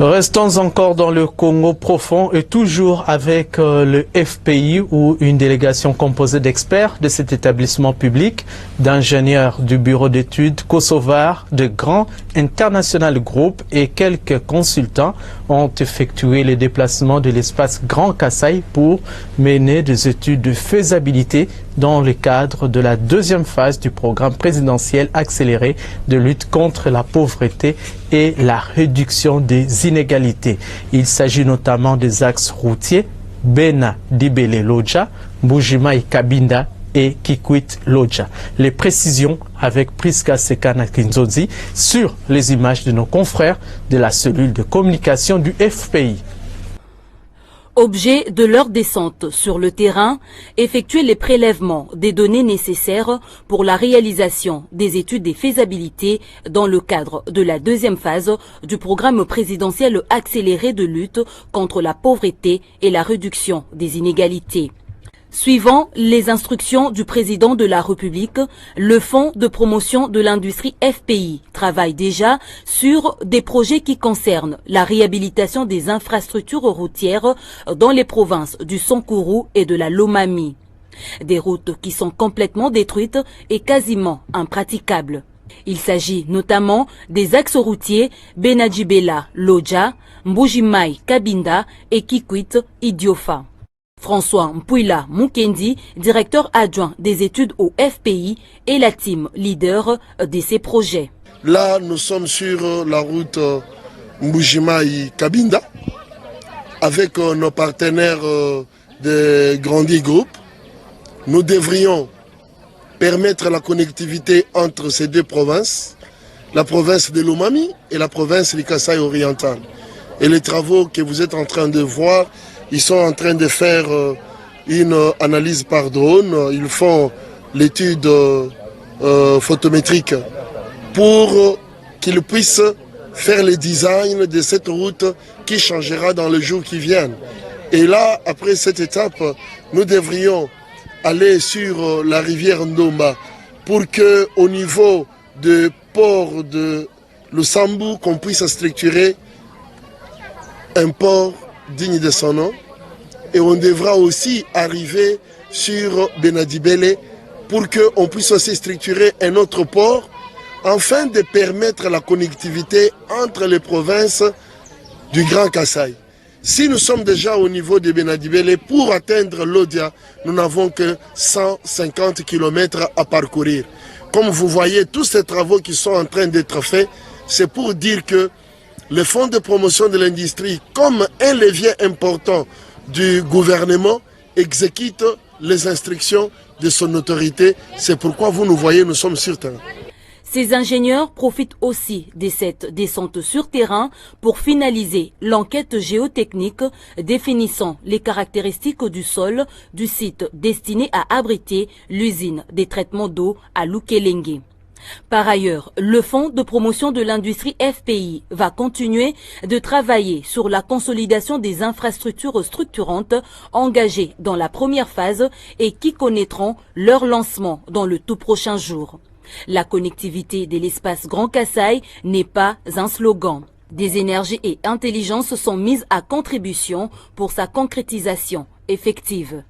Restons encore dans le Congo profond et toujours avec le FPI où une délégation composée d'experts de cet établissement public, d'ingénieurs du bureau d'études kosovar, de grands international groupes et quelques consultants ont effectué les déplacements de l'espace Grand Kasaï pour mener des études de faisabilité dans le cadre de la deuxième phase du programme présidentiel accéléré de lutte contre la pauvreté et la réduction des inégalités. Il s'agit notamment des axes routiers Bena Dibele Lodja, Mbujimai Kabinda et Kikwit Lodja. Les précisions avec Priska Sekana Kinzozi sur les images de nos confrères de la cellule de communication du FPI. Objet de leur descente sur le terrain, effectuer les prélèvements des données nécessaires pour la réalisation des études de faisabilité dans le cadre de la deuxième phase du programme présidentiel accéléré de lutte contre la pauvreté et la réduction des inégalités. Suivant les instructions du président de la République, le Fonds de promotion de l'industrie FPI travaille déjà sur des projets qui concernent la réhabilitation des infrastructures routières dans les provinces du Sankuru et de la Lomami. Des routes qui sont complètement détruites et quasiment impraticables. Il s'agit notamment des axes routiers Benadjibela Lodja, Mbujimai Kabinda et Kikwit Idiofa. François Mpouila Mukendi, directeur adjoint des études au FPI, et la team leader de ces projets. Là, nous sommes sur la route Mbujimai Kabinda avec nos partenaires de Grandi Group. Nous devrions permettre la connectivité entre ces deux provinces, la province de Lomami et la province du Kasaï oriental. Et les travaux que vous êtes en train de voir, ils sont en train de faire une analyse par drone. Ils font l'étude photométrique pour qu'ils puissent faire le design de cette route qui changera dans les jours qui viennent. Et là, après cette étape, nous devrions aller sur la rivière Ndomba pour qu'au niveau du port de Lusambu, qu'on puisse structurer un port digne de son nom. Et on devra aussi arriver sur Benadibele pour qu'on puisse aussi structurer un autre port afin de permettre la connectivité entre les provinces du Grand Kasaï. Si nous sommes déjà au niveau de Benadibele, pour atteindre l'Odia, nous n'avons que 150 km à parcourir. Comme vous voyez, tous ces travaux qui sont en train d'être faits, c'est pour dire que le Fonds de promotion de l'industrie, comme un levier important du gouvernement, exécute les instructions de son autorité. C'est pourquoi vous nous voyez, nous sommes sur terrain. Ces ingénieurs profitent aussi de cette descente sur terrain pour finaliser l'enquête géotechnique définissant les caractéristiques du sol du site destiné à abriter l'usine des traitements d'eau à Lukelenge. Par ailleurs, le Fonds de promotion de l'industrie FPI va continuer de travailler sur la consolidation des infrastructures structurantes engagées dans la première phase et qui connaîtront leur lancement dans le tout prochain jour. La connectivité de l'espace Grand Kasaï n'est pas un slogan. Des énergies et intelligences sont mises à contribution pour sa concrétisation effective.